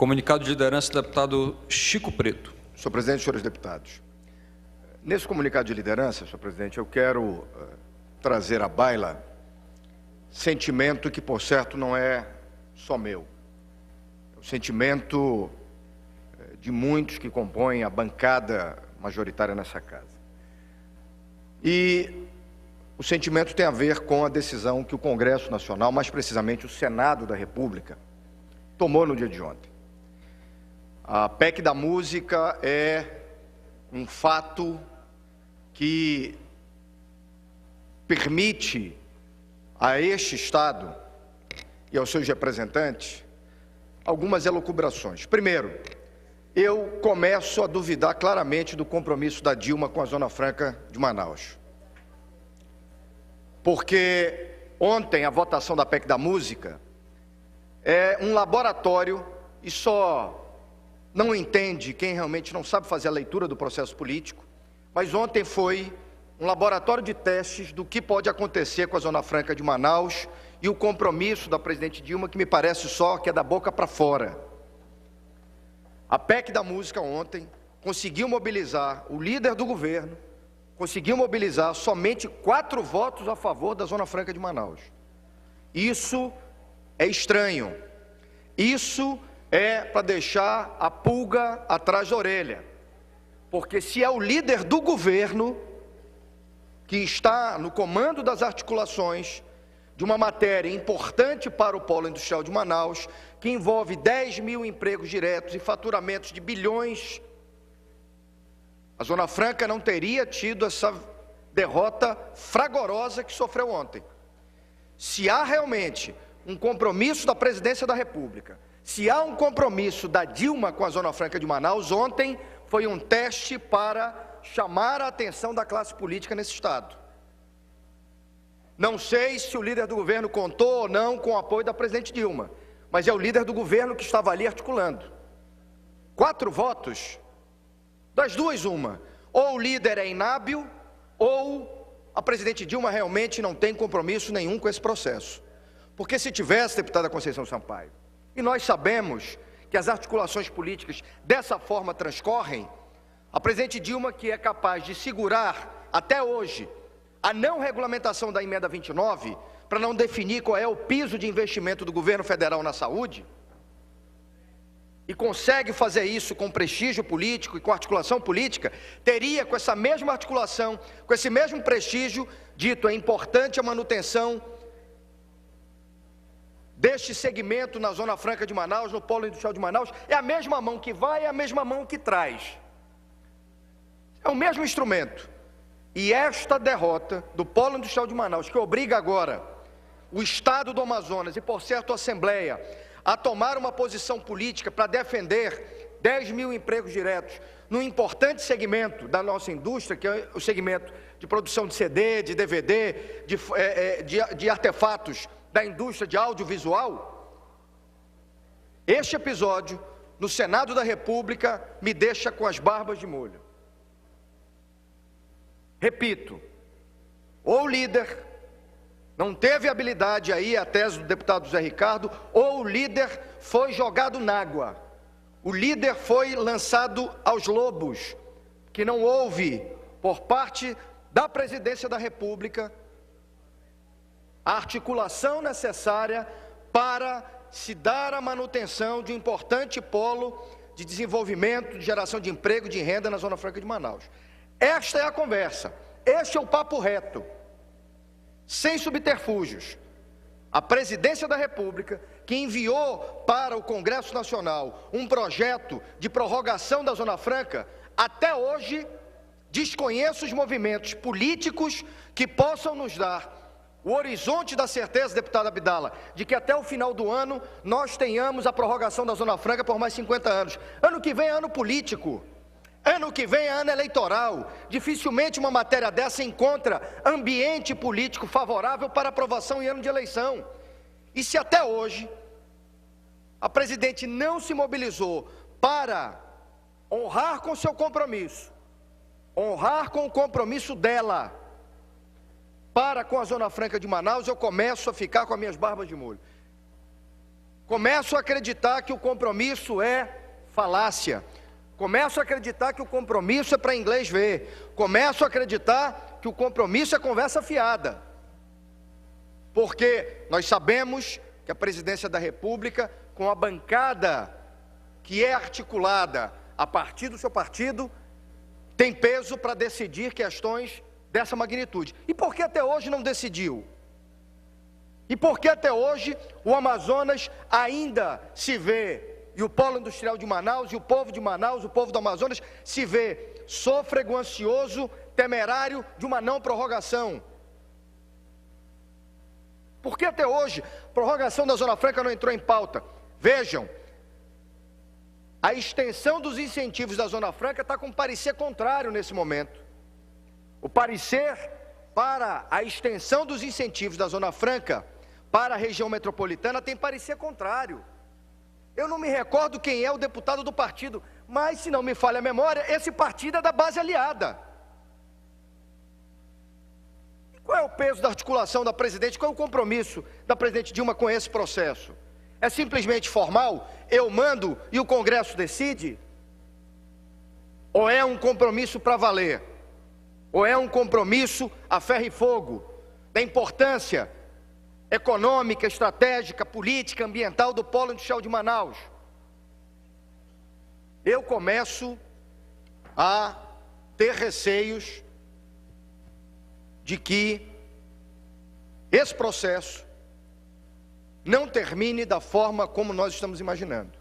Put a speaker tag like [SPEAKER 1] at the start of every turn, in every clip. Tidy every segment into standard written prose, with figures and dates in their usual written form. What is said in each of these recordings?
[SPEAKER 1] Comunicado de liderança, deputado Chico Preto.
[SPEAKER 2] Senhor presidente, senhores deputados, nesse comunicado de liderança, senhor presidente, eu quero trazer à baila sentimento que, por certo, não é só meu. É o sentimento de muitos que compõem a bancada majoritária nessa casa. E o sentimento tem a ver com a decisão que o Congresso Nacional, mais precisamente o Senado da República, tomou no dia de ontem. A PEC da música é um fato que permite a este Estado e aos seus representantes algumas elucubrações. Primeiro, eu começo a duvidar claramente do compromisso da Dilma com a Zona Franca de Manaus. Porque ontem a votação da PEC da música é um laboratório e só não entende quem realmente não sabe fazer a leitura do processo político, mas ontem foi um laboratório de testes do que pode acontecer com a Zona Franca de Manaus e o compromisso da presidente Dilma, que me parece só que é da boca para fora. A PEC da música ontem conseguiu mobilizar o líder do governo, conseguiu mobilizar somente 4 votos a favor da Zona Franca de Manaus. Isso é estranho. Isso é para deixar a pulga atrás da orelha. Porque se é o líder do governo que está no comando das articulações de uma matéria importante para o polo industrial de Manaus, que envolve 10 mil empregos diretos e faturamentos de bilhões, a Zona Franca não teria tido essa derrota fragorosa que sofreu ontem. Se há realmente um compromisso da presidência da República, se há um compromisso da Dilma com a Zona Franca de Manaus, ontem foi um teste para chamar a atenção da classe política nesse Estado. Não sei se o líder do governo contou ou não com o apoio da presidente Dilma, mas é o líder do governo que estava ali articulando. 4 votos, das duas uma, ou o líder é inábil, ou a presidente Dilma realmente não tem compromisso nenhum com esse processo. Porque se tivesse, deputada Conceição Sampaio, e nós sabemos que as articulações políticas dessa forma transcorrem, a presidente Dilma, que é capaz de segurar até hoje a não regulamentação da emenda 29, para não definir qual é o piso de investimento do governo federal na saúde, e consegue fazer isso com prestígio político e com articulação política, teria com essa mesma articulação, com esse mesmo prestígio, dito é importante a manutenção deste segmento na Zona Franca de Manaus, no polo industrial de Manaus. É a mesma mão que vai, é a mesma mão que traz. É o mesmo instrumento. E esta derrota do polo industrial de Manaus, que obriga agora o Estado do Amazonas e, por certo, a Assembleia, a tomar uma posição política para defender 10 mil empregos diretos num importante segmento da nossa indústria, que é o segmento de produção de CD, de DVD, de artefatos da indústria de audiovisual. Este episódio, no Senado da República, me deixa com as barbas de molho. Repito, ou o líder não teve habilidade, aí a tese do deputado José Ricardo, ou o líder foi jogado na água. O líder foi lançado aos lobos, que não houve, por parte da presidência da República, a articulação necessária para se dar a manutenção de um importante polo de desenvolvimento, de geração de emprego, de renda na Zona Franca de Manaus. Esta é a conversa, este é o papo reto, sem subterfúgios. A presidência da República, que enviou para o Congresso Nacional um projeto de prorrogação da Zona Franca, até hoje desconheço os movimentos políticos que possam nos dar o horizonte da certeza, deputado Abdala, de que até o final do ano nós tenhamos a prorrogação da Zona Franca por mais 50 anos. Ano que vem é ano político. Ano que vem é ano eleitoral. Dificilmente uma matéria dessa encontra ambiente político favorável para aprovação em ano de eleição. E se até hoje a presidente não se mobilizou para honrar com seu compromisso, honrar com o compromisso dela para com a Zona Franca de Manaus, eu começo a ficar com as minhas barbas de molho. Começo a acreditar que o compromisso é falácia. Começo a acreditar que o compromisso é para inglês ver. Começo a acreditar que o compromisso é conversa fiada. Porque nós sabemos que a presidência da República, com a bancada que é articulada a partir do seu partido, tem peso para decidir questões dessa magnitude. E por que até hoje não decidiu? E por que até hoje o Amazonas ainda se vê, e o Polo Industrial de Manaus, e o povo de Manaus, o povo do Amazonas, se vê sôfrego, ansioso, temerário de uma não prorrogação? Por que até hoje a prorrogação da Zona Franca não entrou em pauta? Vejam, a extensão dos incentivos da Zona Franca está com um parecer contrário nesse momento. O parecer para a extensão dos incentivos da Zona Franca para a região metropolitana tem parecer contrário. Eu não me recordo quem é o deputado do partido, mas, se não me falha a memória, esse partido é da base aliada. E qual é o peso da articulação da presidente? Qual é o compromisso da presidente Dilma com esse processo? É simplesmente formal? Eu mando e o Congresso decide? Ou é um compromisso para valer? Ou é um compromisso a ferro e fogo da importância econômica, estratégica, política, ambiental do Polo Industrial de Manaus? Eu começo a ter receios de que esse processo não termine da forma como nós estamos imaginando.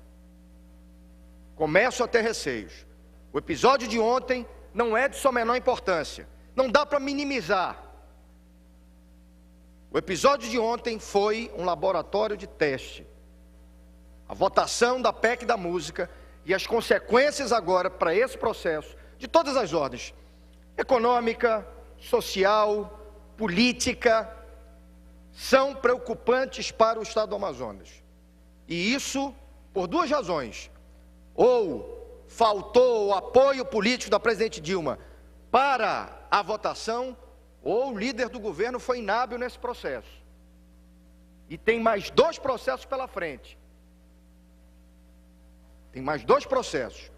[SPEAKER 2] Começo a ter receios. O episódio de ontem não é de sua menor importância. Não dá para minimizar. O episódio de ontem foi um laboratório de teste. A votação da PEC da música e as consequências agora para esse processo, de todas as ordens, econômica, social, política, são preocupantes para o Estado do Amazonas. E isso por duas razões. Ou faltou o apoio político da presidente Dilma para a votação, ou o líder do governo foi inábil nesse processo. E tem mais 2 processos pela frente. Tem mais 2 processos.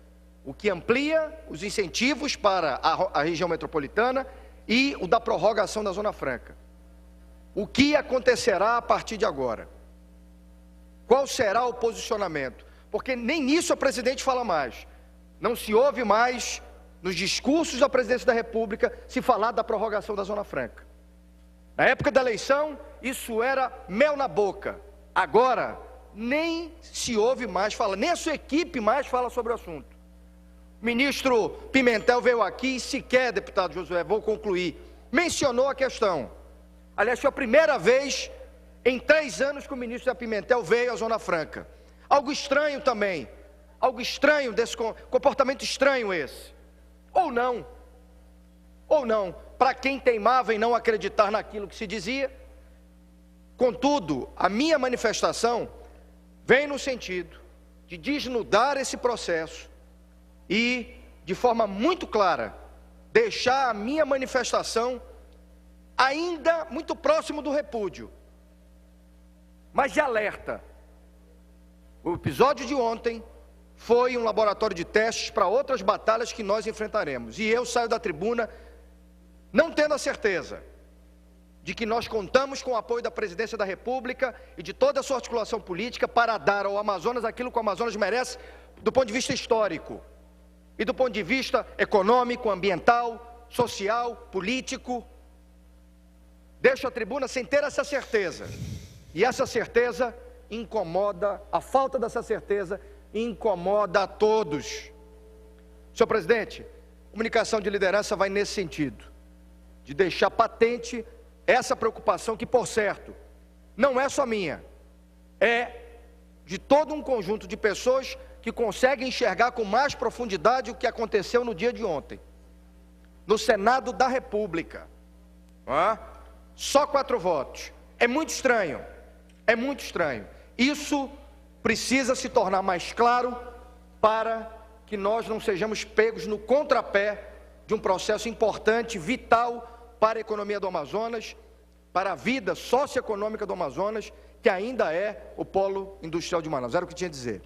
[SPEAKER 2] O que amplia os incentivos para a região metropolitana e o da prorrogação da Zona Franca. O que acontecerá a partir de agora? Qual será o posicionamento? Porque nem nisso a presidente fala mais. Não se ouve mais, nos discursos da presidência da República, se falar da prorrogação da Zona Franca. Na época da eleição, isso era mel na boca. Agora, nem se ouve mais falar, nem a sua equipe mais fala sobre o assunto. O ministro Pimentel veio aqui e sequer, deputado Josué, vou concluir, mencionou a questão. Aliás, foi a primeira vez em 3 anos que o ministro Pimentel veio à Zona Franca. Algo estranho também. Algo estranho desse comportamento estranho esse. Ou não, para quem teimava em não acreditar naquilo que se dizia. Contudo, a minha manifestação vem no sentido de desnudar esse processo e, de forma muito clara, deixar a minha manifestação ainda muito próximo do repúdio, mas de alerta. O episódio de ontem foi um laboratório de testes para outras batalhas que nós enfrentaremos. E eu saio da tribuna não tendo a certeza de que nós contamos com o apoio da presidência da República e de toda a sua articulação política para dar ao Amazonas aquilo que o Amazonas merece do ponto de vista histórico e do ponto de vista econômico, ambiental, social, político. Deixo a tribuna sem ter essa certeza. E essa certeza incomoda, a falta dessa certeza incomoda a todos. Senhor presidente, comunicação de liderança vai nesse sentido, de deixar patente essa preocupação que, por certo, não é só minha, é de todo um conjunto de pessoas que conseguem enxergar com mais profundidade o que aconteceu no dia de ontem, no Senado da República. Só 4 votos. É muito estranho, é muito estranho. Isso precisa se tornar mais claro para que nós não sejamos pegos no contrapé de um processo importante, vital para a economia do Amazonas, para a vida socioeconômica do Amazonas, que ainda é o polo industrial de Manaus. Era o que tinha a dizer.